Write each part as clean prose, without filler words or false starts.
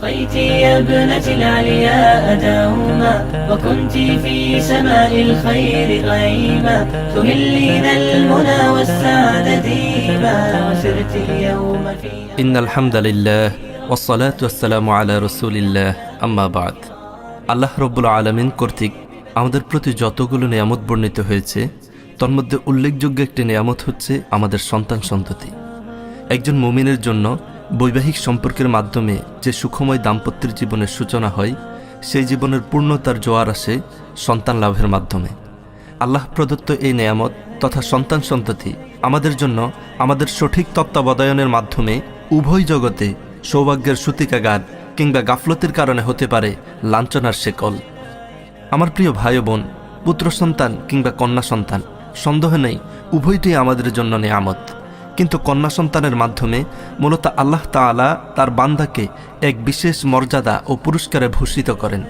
ارتقيت يا ابنة العلياء دوما وكنت في سماء الخير غيما تهلين المنى والسعد ديما وسرت اليوم في إن الحمد لله والصلاة والسلام على رسول الله أما بعد আল্লাহ রব্বুল আলামিন কর্তৃক আমাদের প্রতি যতগুলো নিয়ামত বর্ণিত হয়েছে তার মধ্যে উল্লেখযোগ্য একটি নিয়ামত হচ্ছে আমাদের সন্তান সন্ততি। একজন মুমিনের জন্য বৈবাহিক সম্পর্কের মাধ্যমে যে সুখময় দাম্পত্যের জীবনের সূচনা হয় সেই জীবনের পূর্ণতার জোয়ার আসে সন্তান লাভের মাধ্যমে। আল্লাহ প্রদত্ত এই নিয়ামত তথা সন্তান সন্ততি আমাদের জন্য আমাদের সঠিক তত্ত্বাবধানের মাধ্যমে উভয় জগতে সৌভাগ্যের সূতিকাগার কিংবা গাফলতির কারণে হতে পারে লাঞ্ছনার শেকল। আমার প্রিয় ভাই বোন, পুত্র সন্তান কিংবা কন্যা সন্তান সন্দেহ নেই উভয়টিই আমাদের জন্য নিয়ামত। কিন্তু কন্যা সন্তানের মাধ্যমে মূলত আল্লাহ তাআলা তার বান্দাকে এক বিশেষ মর্যাদা ও পুরস্কারে ভূষিত করেন।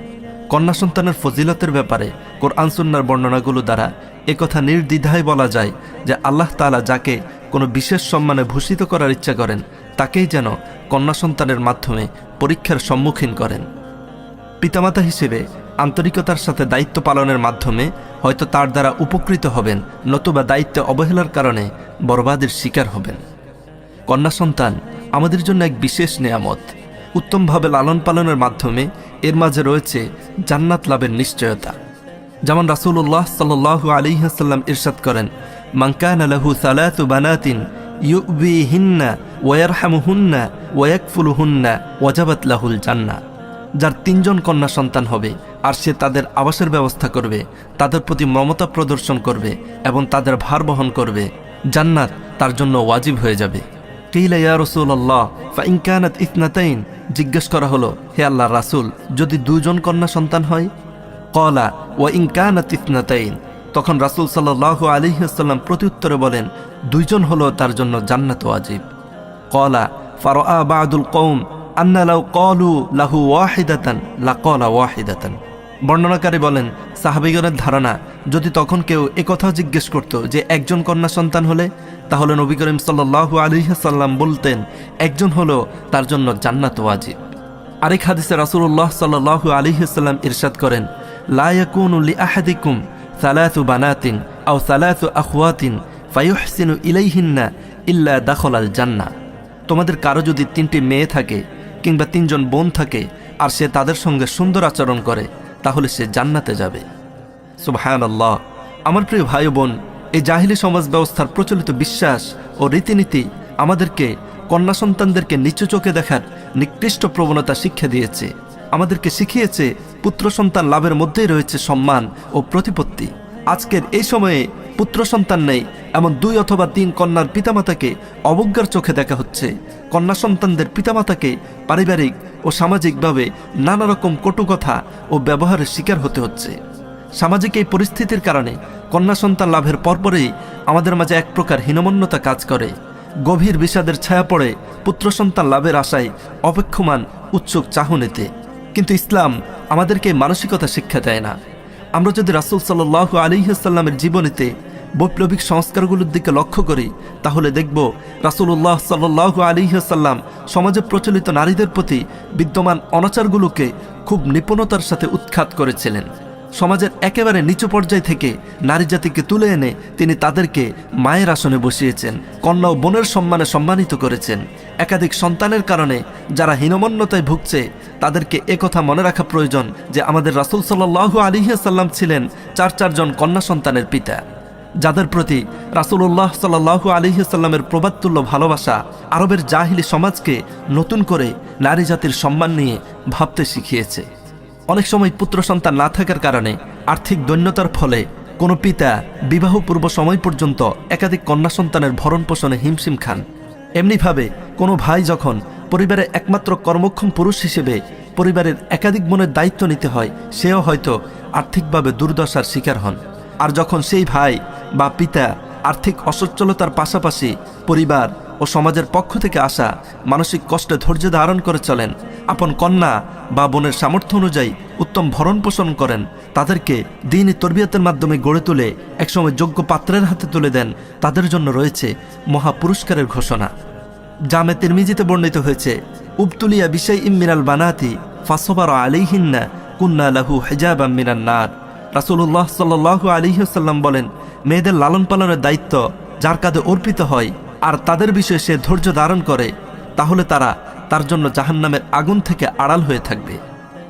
কন্যা সন্তানের ফজিলতের ব্যাপারে কোরআন সুন্নাহর বর্ণনাগুলো দ্বারা একথা নির্দ্বিধায় বলা যায় যে আল্লাহ তাআলা যাকে কোনো বিশেষ সম্মানে ভূষিত করার ইচ্ছা করেন তাকেই যেন কন্যা সন্তানের মাধ্যমে পরীক্ষার সম্মুখীন করেন। পিতামাতা হিসেবে আন্তরিকতার সাথে দায়িত্ব পালনের মাধ্যমে হয়তো তার দ্বারা উপকৃত হবেন, নতুবা দায়িত্বে অবহেলার কারণে বরবাদের শিকার হবেন। কন্যা সন্তান আমাদের জন্য এক বিশেষ নেয়ামত। উত্তমভাবে লালন পালনের মাধ্যমে এর মাঝে রয়েছে জান্নাত লাভের নিশ্চয়তা। যেমন রাসূলুল্লাহ সাল্লাল্লাহু আলাইহি ওয়াসাল্লাম ইরশাদ করেন, মান কানা লাহু সালাতু বানাতিন ইউবিহিন্না ওয়া ইয়ারহামুহুন্না ওয়া ইয়াকফুলুহুন্না ওয়াজাবাত লাহুল জান্নাহ। যার 3 জন কন্যা সন্তান হবে আর সে তাদের আবাসের ব্যবস্থা করবে, তাদের প্রতি মমতা প্রদর্শন করবে এবং তাদের ভার বহন করবে, জান্নাত তার জন্য ওয়াজিব হয়ে যাবে। কিলা ইয়া রাসূলুল্লাহ ফাইন কানাত ইসনাতাইন, জিজ্ঞেস করা হলো, হে আল্লাহর রাসূল, যদি 2 জন কন্যা সন্তান হয়? ক্বালা ওয়া ইন কানাত ইসনাতাইন, তখন রাসূল সাল্লাল্লাহু আলাইহি ওয়াসাল্লাম প্রত্যুত্তরে বলেন, 2 জন হলো তার জন্য জান্নাত ওয়াজিব। ক্বালা ফারাআ বা'দুল কওম আন্না লাউ ক্বালু লাহু ওয়াহিদাতান লাক্বালা ওয়াহিদাতান। বর্ণনাকারী বলেন, সাহাবীগণের ধারণা যদি তখন কেউ একথা জিজ্ঞেস করত যে 1 জন কন্যা সন্তান হলে, তাহলে নবী করিম সাল্লাল্লাহু আলাইহি ওয়াসাল্লাম বলতেন 1 জন হলো তার জন্য জান্নাত ওয়াজিব। আরেক হাদিসে রাসূলুল্লাহ সাল্লাল্লাহু আলাইহি ওয়াসাল্লাম ইরশাদ করেন, লা ইয়াকুনু লিআহাদিকুম সালাসু বানাতিন আও সালাসু আখওয়াতিন ফায়ুহসিনু ইলাইহিন্না ইল্লা দাখালাল জান্নাহ। তোমাদের কারো যদি 3টি মেয়ে থাকে কিংবা 3 জন বোন থাকে আর সে তাদের সঙ্গে সুন্দর আচরণ করে তাহলে সে জান্নাতে যাবে। সুবহানাল্লাহ। আমার প্রিয় ভাই বোন, এই জাহিলি সমাজ ব্যবস্থার প্রচলিত বিশ্বাস ও রীতিনীতি আমাদেরকে কন্যা সন্তানদেরকে নিচু চোখে দেখার নিকৃষ্ট প্রবণতা শিক্ষা দিয়েছে। আমাদেরকে শিখিয়েছে পুত্র সন্তান লাভের মধ্যেই রয়েছে সম্মান ও প্রতিপত্তি। আজকের এই সময়ে পুত্র সন্তান নেই এমন 2 অথবা 3 কন্যার পিতামাতাকে অবজ্ঞার চোখে দেখা হচ্ছে। কন্যা সন্তানদের পিতামাতাকে পারিবারিক ও সামাজিকভাবে নানা রকম কটু কথা ও ব্যবহারের শিকার হতে হচ্ছে। সামাজিক এই পরিস্থিতির কারণে কন্যা সন্তান লাভের পরপরই আমাদের মাঝে এক প্রকার হীনমন্যতা কাজ করে। গভীর বিষাদের ছায়া পড়ে পুত্র সন্তান লাভের আশায় অপেক্ষমান উৎসুক চাহনিতে। কিন্তু ইসলাম আমাদেরকে মানসিকতা শিক্ষা দেয় না। আমরা যদি রাসূল সাল্লাল্লাহু আলাইহি ওয়াসাল্লামের জীবনীতে বৈপ্লবিক সংস্কারগুলোর দিকে লক্ষ্য করি তাহলে দেখব রাসূলুল্লাহ সাল্লাল্লাহু আলাইহি ওয়াসাল্লাম সমাজে প্রচলিত নারীদের প্রতি বিদ্যমান অনাচারগুলোকে খুব নিপুণতার সাথে উৎখাত করেছিলেন। সমাজের একেবারে নিচু পর্যায় থেকে নারী জাতিকে তুলে এনে তিনি তাদেরকে মায়ের আসনে বসিয়েছেন, কন্যা ও বোনের সম্মানে সম্মানিত করেছেন। একাধিক সন্তানের কারণে যারা হীনমন্যতায় ভুগছে তাদেরকে একথা মনে রাখা প্রয়োজন যে আমাদের রাসূল সাল্লাল্লাহু আলাইহি ওয়াসাল্লাম ছিলেন 4 জন কন্যা সন্তানের পিতা, যাদের প্রতি রাসূলুল্লাহ সাল্লাল্লাহু আলাইহি ওয়াসাল্লামের প্রবাদতুল্য ভালোবাসা আরবের জাহিলি সমাজকে নতুন করে নারী জাতির সম্মান নিয়ে ভাবতে শিখিয়েছে। অনেক সময় পুত্র সন্তান না থাকার কারণে আর্থিক দৈন্যতার ফলে কোনো পিতা বিবাহ পূর্ব সময় পর্যন্ত একাধিক কন্যা সন্তানের ভরণ পোষণে হিমশিম খান। এমনিভাবে কোনো ভাই যখন পরিবারের একমাত্র কর্মক্ষম পুরুষ হিসেবে পরিবারের একাধিক বোনের দায়িত্ব নিতে হয়, সেও হয়তো আর্থিকভাবে দুর্দশার শিকার হন। আর যখন সেই ভাই বা পিতা আর্থিক অসচ্ছলতার পাশাপাশি পরিবার ও সমাজের পক্ষ থেকে আসা মানসিক কষ্টে ধৈর্য ধারণ করে চলেন, আপন কন্যা বা বোনের সামর্থ্য অনুযায়ী উত্তম ভরণ পোষণ করেন, তাদেরকে দ্বীনি তরবিয়তের মাধ্যমে গড়ে তুলে একসময় যোগ্য পাত্রের হাতে তুলে দেন, তাদের জন্য রয়েছে মহা পুরস্কারের ঘোষণা। জামে তিরমিজিতে বর্ণিত হয়েছে, উবতুলিয়া বিশাইইম মিনাল বানাতি ফাসবারা আলাইহিন্না কুন্না লাহু হিজাবাম মিনান নার। রাসূলুল্লাহ সাল্লাল্লাহু আলাইহি ওয়াসাল্লাম বলেন, মেয়েদের লালন পালনের দায়িত্ব যার কাঁধে অর্পিত হয় আর তাদের বিষয়ে সে ধৈর্য ধারণ করে, তাহলে তার জন্য জাহান্নামের আগুন থেকে আড়াল হয়ে থাকবে।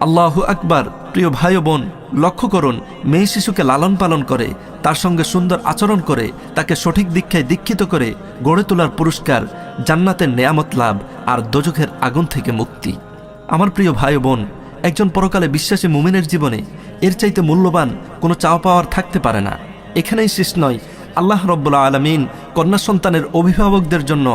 আল্লাহু আকবার। প্রিয় ভাই ও বোন, লক্ষ্য করুন, মেয়ে শিশুকে লালন পালন করে, তার সঙ্গে সুন্দর আচরণ করে, তাকে সঠিক দীক্ষায় দীক্ষিত করে গড়ে তোলার পুরস্কার জান্নাতের নেয়ামত লাভ আর দোজখের আগুন থেকে মুক্তি। আমার প্রিয় ভাই ও বোন, একজন পরকালে বিশ্বাসী মুমিনের জীবনে এর চাইতে মূল্যবান কোনো চাওয়া পাওয়ার থাকতে পারে না। এখানেই শেষ নয়, আল্লাহ রব্বুল আলামিন কন্যা সন্তানের অভিভাবকদের জন্য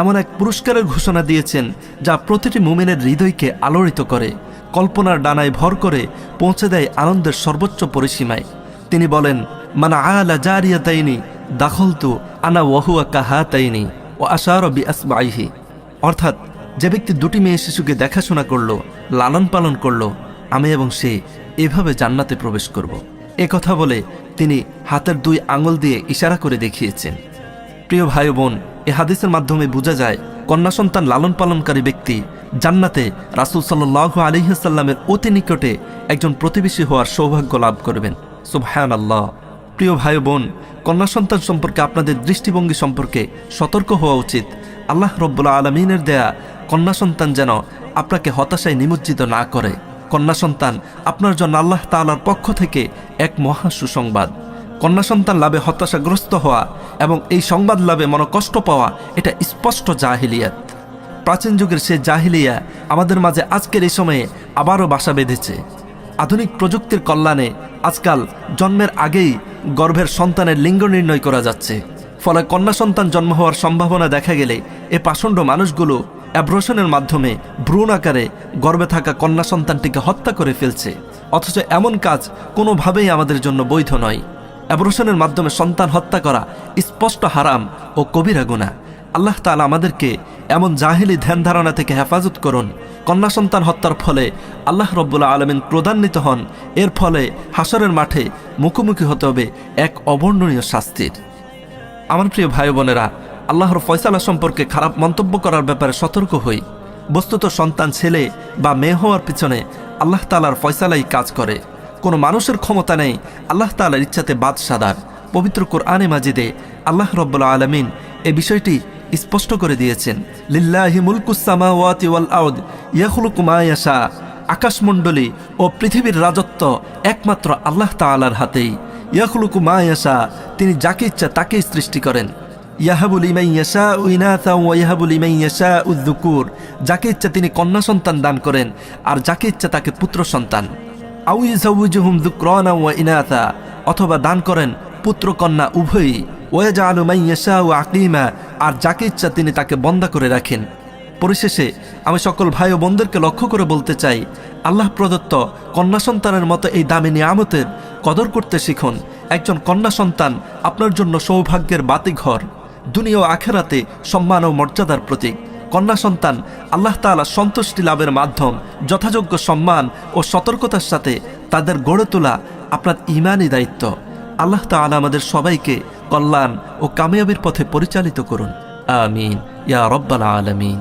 এমন এক পুরস্কারের ঘোষণা দিয়েছেন যা প্রতিটি মুমিনের হৃদয়কে আলোড়িত করে, কল্পনার ডানায় ভর করে পৌঁছে দেয় আনন্দের সর্বোচ্চ পরিসীমায়। তিনি বলেন, মান আলা জারিয়াতাইনি দাখলতু আনা ওয়াহুয়া কাহাতাইনি ও আশারা বিআসবাইহি। অর্থাৎ, যে ব্যক্তি দুটি মেয়ে শিশুকে দেখাশোনা করলো, লালন পালন করলো, আমি এবং সে এভাবে জান্নাতে প্রবেশ করব। এ কথা বলে তিনি হাতের 2 আঙুল দিয়ে ইশারা করে দেখিয়েছেন। প্রিয় ভাই বোন, এ হাদিসের মাধ্যমে বোঝা যায় কন্যা সন্তান লালন পালনকারী ব্যক্তি জান্নাতে রাসূল সাল্লাল্লাহু আলাইহি ওয়াসাল্লামের অতি নিকটে একজন প্রতিবেশী হওয়ার সৌভাগ্য লাভ করবেন। সুবহানাল্লাহ। প্রিয় ভাই বোন, কন্যা সন্তান সম্পর্কে আপনাদের দৃষ্টিভঙ্গি সম্পর্কে সতর্ক হওয়া উচিত। আল্লাহ রব্বুল আলামিনের দেয়া কন্যা সন্তান যেন আপনাকে হতাশায় নিমজ্জিত না করে। কন্যা সন্তান আপনার জন্য আল্লাহ তাআলার পক্ষ থেকে এক মহা সুসংবাদ। কন্যা সন্তান লাভে হতাশাগ্রস্ত হওয়া এবং এই সংবাদ লাভে মনকষ্ট পাওয়া, এটা স্পষ্ট জাহিলিয়াত। প্রাচীন যুগের সে জাহিলিয়া আমাদের মাঝে আজকের এই সময়ে আবারও বাসা বেঁধেছে। আধুনিক প্রযুক্তির কল্যাণে আজকাল জন্মের আগেই গর্ভের সন্তানের লিঙ্গ নির্ণয় করা যাচ্ছে। ফলে কন্যা সন্তান জন্ম হওয়ার সম্ভাবনা দেখা গেলে এ পাষণ্ড মানুষগুলো অ্যাব্রশনের মাধ্যমে ভ্রূণ আকারে গর্ভে থাকা কন্যা সন্তানটিকে হত্যা করে ফেলছে। অথচ এমন কাজ কোনোভাবেই আমাদের জন্য বৈধ নয়। অ্যাব্রশনের মাধ্যমে সন্তান হত্যা করা স্পষ্ট হারাম ও কবিরা গুনাহ। আল্লাহ তাআলা আমাদেরকে এমন জাহিলি ধ্যান ধারণা থেকে হেফাজত করুন। কন্যা সন্তান হত্যার ফলে আল্লাহ রব্বুল আলামিন ক্রোধান্বিত হন। এর ফলে হাসরের মাঠে মুখোমুখি হতে হবে এক অবর্ণনীয় শাস্তির। আমার প্রিয় ভাই বোনেরা, আল্লাহর ফয়সালা সম্পর্কে খারাপ মন্তব্য করার ব্যাপারে সতর্ক হই। বস্তুত সন্তান ছেলে বা মেয়ে হওয়ার পিছনে আল্লাহ তাআলার ফয়সালাই কাজ করে। কোনো মানুষের ক্ষমতা নেই আল্লাহ তাআলার ইচ্ছাতে বাদ সাদার। পবিত্র কোরআনে মাজিদে আল্লাহ রব্বুল আলামিন এ বিষয়টি স্পষ্ট করে দিয়েছেন, লিল্লাহি মুলকুস সামাওয়াতি ওয়াল আরদ ইয়াখলুকু মা ইয়াশা। আকাশমণ্ডলী ও পৃথিবীর রাজত্ব একমাত্র আল্লাহ তাআলার হাতেই। ইয়াখলুকু মা ইয়াশা, তিনি যাকে ইচ্ছা তাকেই সৃষ্টি করেন। ইয়াহাবু লিমান ইয়াশাউ ইনাসা ওয়া ইয়াহাবু লিমান ইয়াশাউ যুকুর, যাকে ইচ্ছা তিনি কন্যা সন্তান দান করেন আর যাকে ইচ্ছা তাকে পুত্র সন্তান। আউ ইযাওয়িজুহুম যুকরানা ওয়া ইনাসা, অথবা দান করেন পুত্র কন্যা উভয়ই। ওয়া ইয়াজআলু মান ইয়াশাউ আকীমা, আর যাকে ইচ্ছা তিনি তাকে বন্দা করে রাখেন। পরিশেষে আমি সকল ভাই ও বোনদেরকে লক্ষ্য করে বলতে চাই, আল্লাহ প্রদত্ত কন্যা সন্তানের মতো এই দামি নিয়ামতের কদর করতে শিখুন। একজন কন্যা সন্তান আপনার জন্য সৌভাগ্যের বাতিঘর, দুনিয়া ও আখেরাতে সম্মান ও মর্যাদার প্রতীক। কন্যা সন্তান আল্লাহ তাআলা সন্তুষ্টি লাভের মাধ্যম। যথাযোগ্য সম্মান ও সতর্কতার সাথে তাদের গড়ে তোলা আপনার ঈমানি দায়িত্ব। আল্লাহ তাআলা আমাদের সবাইকে কল্যাণ ও কামিয়াবির পথে পরিচালিত করুন। আমিন ইয়া রাব্বাল আলামিন।